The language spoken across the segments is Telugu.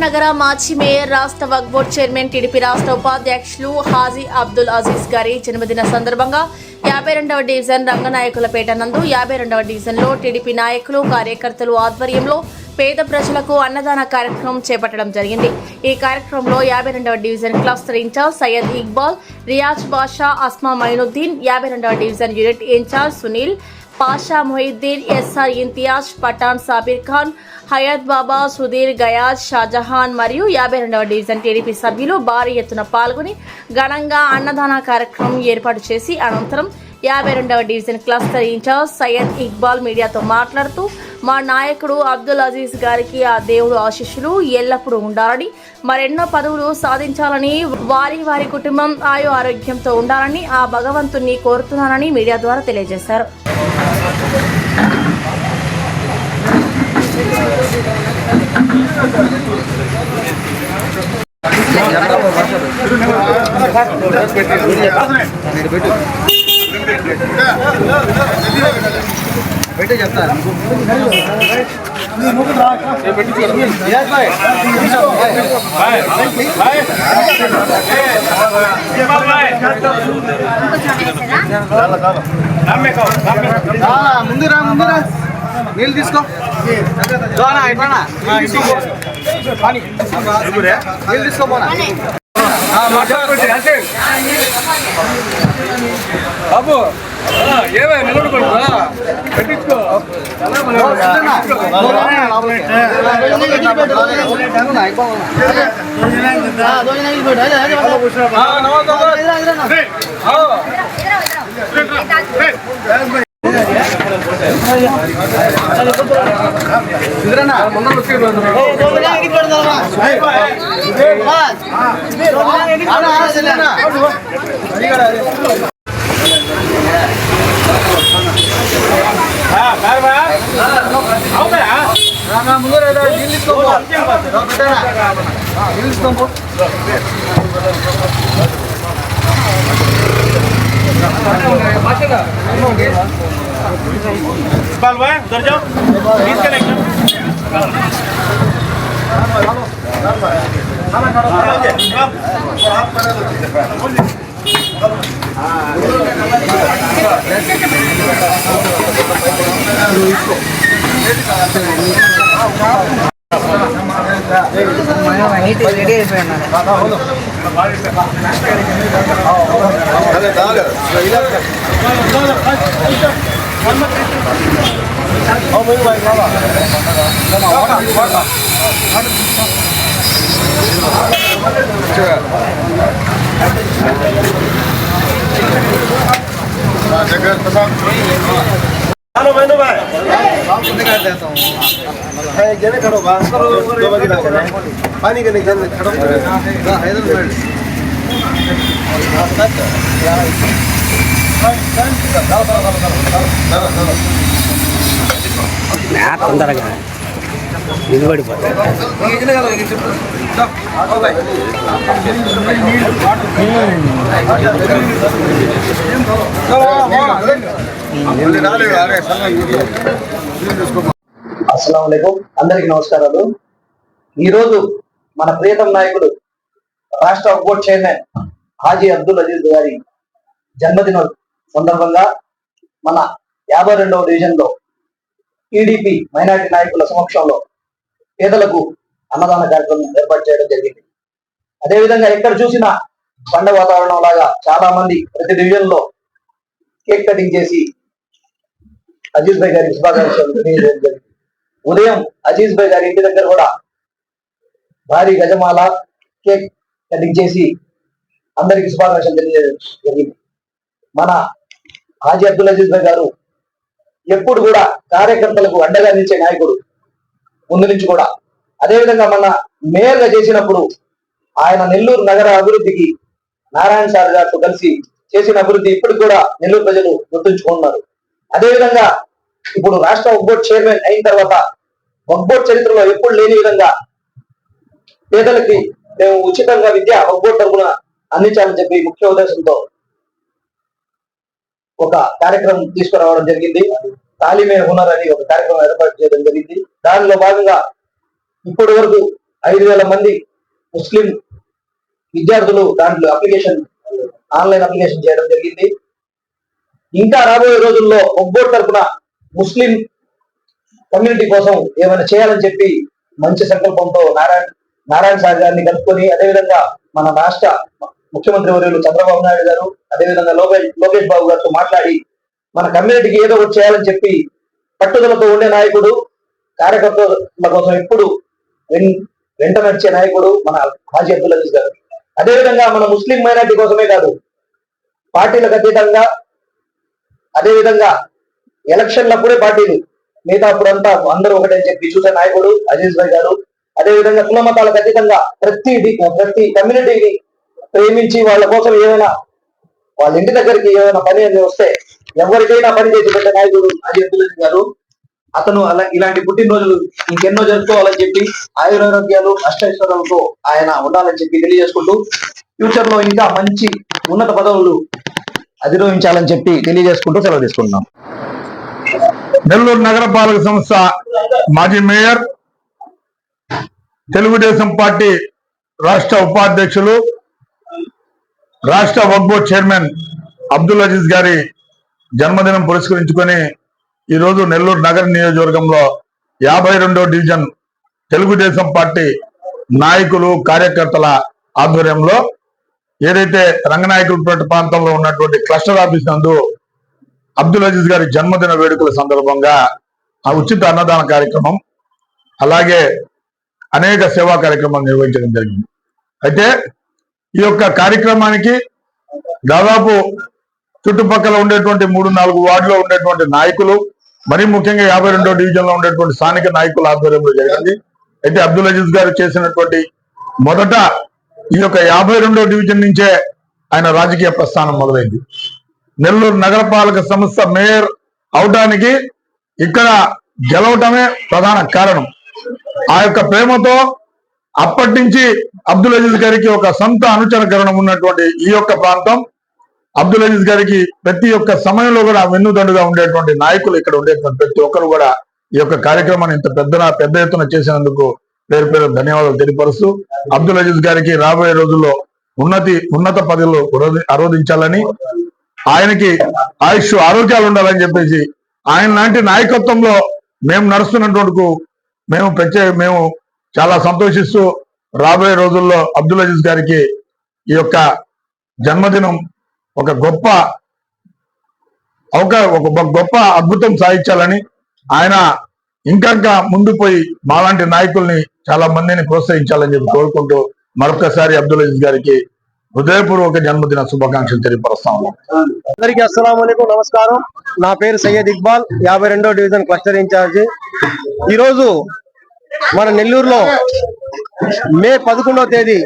నగర మాజీ మేయర్ రాష్ట్ర వక్ఫ్ బోర్డు చైర్మన్ టీడీపీ రాష్ట్ర ఉపాధ్యక్షులు హాజీ అబ్దుల్ అజీజ్ గారి జన్మదిన సందర్భంగా 52వ డివిజన్ రంగనాయకులపేట నందు 52వ డివిజన్లో టీడీపీ నాయకులు కార్యకర్తలు ఆధ్వర్యంలో పేద ప్రజలకు అన్నదాన కార్యక్రమం చేపట్టడం జరిగింది. ఈ కార్యక్రమంలో 52వ division cluster incharge Syed Iqbal, Riyaz Basha, Asma Mainuddin, 52వ division unit incharge Sunil, Pasha Mohiddin, SR Imtiaz, Pathan Sabir Khan, Hayat Baba, Sudheer, Gayaz, Shahjahan మరియు 52వ డివిజన్ టీడీపీ సభ్యులు భారీ ఎత్తున పాల్గొని ఘనంగా అన్నదాన కార్యక్రమం ఏర్పాటు చేసి అనంతరం 52వ division cluster incharge Syed Iqbal మీడియాతో మాట్లాడుతూ మా నాయకుడు అబ్దుల్ అజీజ్ గారికి ఆ దేవుడు ఆశీస్సులు ఎల్లప్పుడూ ఉండాలని, మరెన్నో పదవులు సాధించాలని, వారి కుటుంబం ఆయు ఆరోగ్యంతో ఉండాలని ఆ భగవంతుణ్ణి కోరుతున్నానని మీడియా ద్వారా తెలియజేశారు. చెప్తాను ముందురా నీళ్ళు తీసుకో నీళ్ళు తీసుకోపోనా బాబు ఏమే నిలబడుకుంటా పెట్టించుకో इकबाल भाई उधर जाओ प्लीज कनेक्शन రెడీ అయిపోయినా हेलो मैनू भाई जने खड़ो बस दो बजे तक पानी के नहीं जने खड़ो हैदराबाद తొందరగా నిలబడిపోతాయి. అస్సలాము అలైకుం, అందరికి నమస్కారాలు. ఈరోజు మన ప్రియతమ నాయకుడు రాష్ట్ర వక్ఫ్ బోర్డు చైర్మన్ హాజీ అబ్దుల్ అజీజ్ గారి జన్మదిన సందర్భంగా మన 52వ డివిజన్ లో టీడీపీ మైనార్టీ నాయకుల సమక్షంలో పేదలకు అన్నదాన కార్యక్రమం ఏర్పాటు చేయడం జరిగింది. అదేవిధంగా ఎక్కడ చూసినా పండుగ వాతావరణం లాగా చాలా మంది ప్రతి డివిజన్ లో కేక్ కటింగ్ చేసి అజీజ్ భాయ్ గారి శుభాకాంక్షలు తెలియజేయడం జరిగింది. ఉదయం అజీజ్ భాయ్ గారి ఇంటి దగ్గర కూడా భారీ గజమాల కేక్ కటింగ్ చేసి అందరికి శుభాకాంక్షలు తెలియజేయడం జరిగింది. మన హాజీ అబ్దుల్ అజీజ్ భాయ్ గారు ఎప్పుడు కూడా కార్యకర్తలకు అండగా నిలిచే నాయకుడు ముందు నుంచి కూడా. అదేవిధంగా మన మేయర్ గా చేసినప్పుడు ఆయన నెల్లూరు నగర అభివృద్ధికి నారాయణ సార్ గారితో కలిసి చేసిన అభివృద్ధి ఇప్పటికి కూడా నెల్లూరు ప్రజలు గుర్తుంచుకుంటున్నారు. అదేవిధంగా ఇప్పుడు రాష్ట్ర వక్ఫ్ బోర్డు చైర్మన్ అయిన తర్వాత వక్ఫ్ బోర్డు చరిత్రలో ఎప్పుడు లేని విధంగా పేదలకి మేము ఉచితంగా విద్య వక్ఫ్ బోర్డు తరఫున అందించాలని చెప్పి ముఖ్య ఉద్దేశంతో ఒక కార్యక్రమం తీసుకురావడం జరిగింది. తాలిమే హునర్ అని ఒక కార్యక్రమం ఏర్పాటు చేయడం జరిగింది. దానిలో భాగంగా ఇప్పటి వరకు 5,000 మంది ముస్లిం విద్యార్థులు దాంట్లో ఆన్లైన్ అప్లికేషన్ చేయడం జరిగింది. ఇంకా రాబోయే రోజుల్లో ఒక్కోటి తరపున ముస్లిం కమ్యూనిటీ కోసం ఏమైనా చేయాలని చెప్పి మంచి సంకల్పంతో నారాయణ సార్ గారిని కలుపుకొని, అదేవిధంగా మన రాష్ట్ర ముఖ్యమంత్రి వర్యులు చంద్రబాబు నాయుడు గారు, అదేవిధంగా లోకేష్ బాబు గారితో మాట్లాడి మన కమ్యూనిటీకి ఏదో ఒకటి చేయాలని చెప్పి పట్టుదలతో ఉండే నాయకుడు, కార్యకర్తల కోసం ఎప్పుడు వెంట నడిచే నాయకుడు మన హాజీ అబ్దుల్ అజీజ్ గారు. అదేవిధంగా మన ముస్లిం మైనారిటీ కోసమే కాదు, పార్టీలకు అతీతంగా, అదేవిధంగా ఎలక్షన్లప్పుడే పార్టీలు, మిగతా అప్పుడంతా అందరూ ఒకటని చెప్పి చూసే నాయకుడు అజీజ్ భాయ్ గారు. అదేవిధంగా కుల మతాలకు అతీతంగా ప్రతి కమ్యూనిటీని ప్రేమించి వాళ్ళ కోసం ఏమైనా వాళ్ళ ఇంటి దగ్గరికి ఏమైనా పని అని వస్తే ఎవరికైనా పని చేసి పెట్టే నాయకుడు అజీజ్ అబ్దుల్ అజీజ్ గారు. అతను ఇలాంటి పుట్టినరోజులు ఇంకెన్నో జరుపుకోవాలని చెప్పి ఆయురారోగ్యాలు అష్టైశ్వర్యాలతో ఆయన ఉండాలని చెప్పి తెలియజేసుకుంటూ, ఫ్యూచర్ లో ఇంకా మంచి ఉన్నత పదవులు అధిరోహించాలని చెప్పి తెలియజేసుకుంటూ సెలవు తీసుకుంటున్నాం. నెల్లూరు నగరపాలక సంస్థ మాజీ మేయర్, తెలుగుదేశం పార్టీ రాష్ట్ర ఉపాధ్యక్షులు, రాష్ట్ర వక్ఫ్ బోర్డ్ చైర్మన్ అబ్దుల్ అజీజ్ గారి జన్మదినం పురస్కరించుకొని ఈరోజు నెల్లూరు నగర నియోజకవర్గంలో 52వ డివిజన్ తెలుగుదేశం పార్టీ నాయకులు, కార్యకర్తల ఆధ్వర్యంలో ఏదైతే రంగనాయకుడిపేట ప్రాంతంలో ఉన్నటువంటి క్లస్టర్ ఆఫీస్ నందు అబ్దుల్ అజీజ్ గారి జన్మదిన వేడుకల సందర్భంగా ఆ ఉచిత అన్నదాన కార్యక్రమం, అలాగే అనేక సేవా కార్యక్రమాలు నిర్వహించడం జరిగింది. అయితే ఈ యొక్క కార్యక్రమానికి దాదాపు చుట్టుపక్కల ఉండేటువంటి 3-4 వార్డులో ఉండేటువంటి నాయకులు, మరీ ముఖ్యంగా 52వ డివిజన్ లో ఉండేటువంటి స్థానిక నాయకుల ఆధ్వర్యంలో జరిగింది. అయితే అబ్దుల్ అజీజ్ గారు చేసినటువంటి మొదట ఈ యొక్క 52వ డివిజన్ నుంచే ఆయన రాజకీయ ప్రస్థానం మొదలైంది. నెల్లూరు నగరపాలక సంస్థ మేయర్ అవడానికి ఇక్కడ గెలవటమే ప్రధాన కారణం. ఆ యొక్క ప్రేమతో అప్పటి నుంచి అబ్దుల్ అజీజ్ గారికి ఒక సొంత అనుచరకరణం ఉన్నటువంటి ఈ యొక్క ప్రాంతం, అబ్దుల్ అజీజ్ గారికి ప్రతి ఒక్క సమయంలో కూడా వెన్నుదండుగా ఉండేటువంటి నాయకులు, ఇక్కడ ఉండేటువంటి ప్రతి ఒక్కరు కూడా ఈ యొక్క కార్యక్రమాన్ని ఇంత పెద్ద ఎత్తున చేసినందుకు పేరు పేరు ధన్యవాదాలు తెలియపరుస్తూ, అబ్దుల్ అజీజ్ గారికి రాబోయే రోజుల్లో ఉన్నత పదవులు ఆరోధించాలని, ఆయనకి ఆయుష్ ఆరోగ్యాలు ఉండాలని చెప్పేసి, ఆయన లాంటి నాయకత్వంలో మేము నడుస్తున్నటువంటి మేము చాలా సంతోషిస్తూ, రాబోయే రోజుల్లో అబ్దుల్ అజీజ్ గారికి ఈ యొక్క జన్మదినం ఒక గొప్ప అద్భుతం సాధించాలని, ఆయన ఇంకా ముందు పోయి మాలాంటి నాయకుల్ని చాలా మందిని ప్రోత్సహించాలని చెప్పి కోరుకుంటూ మరొకసారి అబ్దుల్ అజీజ్ గారికి హృదయపూర్వక జన్మదిన శుభాకాంక్షలు తెలియపరుస్తాము. అందరికీ అస్సలాము అలైకుం, నమస్కారం. నా పేరు సయ్యద్ ఇక్బాల్, 52వ డివిజన్ క్లస్టర్ ఇన్ఛార్జి. ఈరోజు మన నెల్లూరులో మే 11వ తేదీ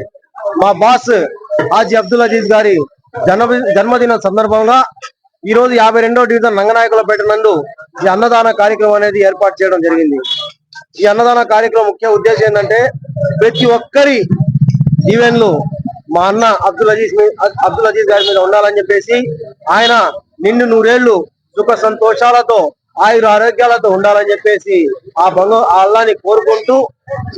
మా బాస్ హాజీ అబ్దుల్ అజీజ్ గారి జన్మదిన సందర్భంగా ఈరోజు 52వ డివిజన్ రంగనాయకులపేట నందు ఈ అన్నదాన కార్యక్రమం అనేది ఏర్పాటు చేయడం జరిగింది. ఈ అన్నదాన కార్యక్రమం ముఖ్య ఉద్దేశం ఏంటంటే, ప్రతి ఒక్కరి దీవెనలు మా అన్న అబ్దుల్ అజీజ్ గారి మీద ఉండాలని చెప్పేసి, ఆయన నిండు 100 ఏళ్లు సుఖ సంతోషాలతో ఆయుర ఆరోగ్యాలతో ఉండాలని చెప్పేసి అల్లాని కోరుకుంటూ,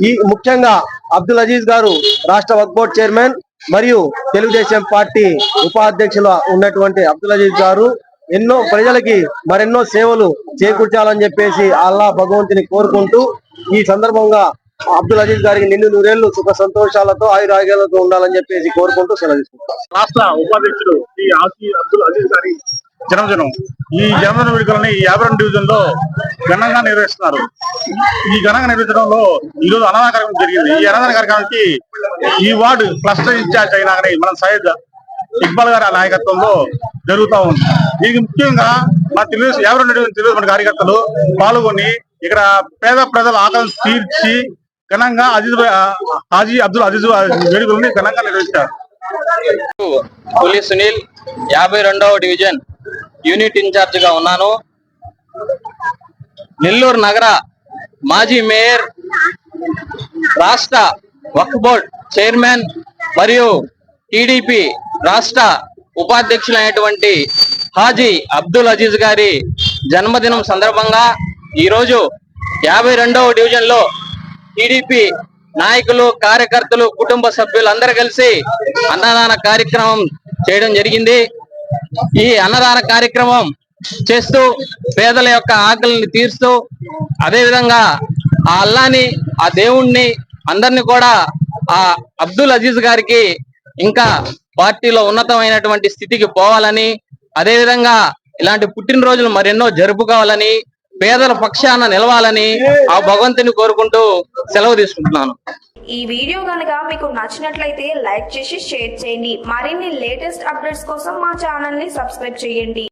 ఈ ముఖ్యంగా అబ్దుల్ అజీజ్ గారు రాష్ట్ర వక్ఫ్ బోర్డ్ చైర్మన్ మరియు తెలుగుదేశం పార్టీ ఉపాధ్యక్షులు ఉన్నటువంటి అబ్దుల్ అజీజ్ గారు ఎన్నో ప్రజలకి మరెన్నో సేవలు చేకూర్చాలని చెప్పేసి అల్లా భగవంతుని కోరుకుంటూ, ఈ సందర్భంగా అబ్దుల్ అజీజ్ గారికి నిండు 100 ఏళ్లు సుఖ సంతోషాలతో ఆయురాగ్యాలతో ఉండాలని చెప్పేసి కోరుకుంటూ సెలవుకుంటాం. రాష్ట్ర ఉపాధ్యక్షుడు శ్రీ హాజీ అబ్దుల్ అజీజ్ గారి జన్మదినం, ఈ జన్మదిన వేడుకలని 52 డివిజన్ లో ఘనంగా నిర్వహిస్తున్నారు. ఈ ఘనంగా నిర్వహించడంలో ఈరోజు అన్నదాన కార్యక్రమం జరిగింది. ఈ అన్నదాన కార్యక్రమానికి ఈ వార్డు క్లస్టర్ ఇన్ఛార్జ్ అయినా మన సయ్యద్ ఇక్బాల్ గారి నాయకత్వంలో జరుగుతూ ఉంది. దీనికి ముఖ్యంగా మన 52 డివిజన్ తెలుగుదేశం కార్యకర్తలు పాల్గొని ఇక్కడ పేద ప్రజల ఆకలిని తీర్చి ఘనంగా హాజీ అబ్దుల్ అజీజ్ వేడుకలని ఘనంగా నిర్వహించారు. పులి సునీల్, 52వ డివిజన్ యూనిట్ ఇన్ఛార్జ్ గా ఉన్నాను. నెల్లూరు నగర మాజీ మేయర్, రాష్ట్ర వక్ఫ్ బోర్డ్ చైర్మన్ మరియు టీడీపీ రాష్ట్ర ఉపాధ్యక్షులైనటువంటి హాజీ అబ్దుల్ అజీజ్ గారి జన్మదినం సందర్భంగా ఈరోజు 52వ డివిజన్ లో టీడీపీ నాయకులు, కార్యకర్తలు, కుటుంబ సభ్యులు అందరూ కలిసి అన్నదాన కార్యక్రమం చేయడం జరిగింది. ఈ అన్నదాన కార్యక్రమం చేస్తూ పేదల యొక్క ఆకలిని తీరుస్తూ, అదే విధంగా ఆ అల్లాని, ఆ దేవుణ్ణి అందరినీ కూడా ఆ అబ్దుల్ అజీజ్ గారికి ఇంకా పార్టీలో ఉన్నతమైనటువంటి స్థితికి పోవాలని, అదే విధంగా ఇలాంటి పుట్టినరోజులు మరెన్నో జరుపుకోవాలని, పేదల పక్షాన నిలవాలని ఆ భగవంతుని కోరుకుంటూ సెలవు తీసుకుంటున్నాను. ఈ వీడియో కనుక మీకు నచ్చినట్లయితే లైక్ చేసి షేర్ చేయండి. మరిన్ని లేటెస్ట్ అప్డేట్స్ కోసం మా ఛానల్ ని సబ్స్క్రైబ్ చేయండి.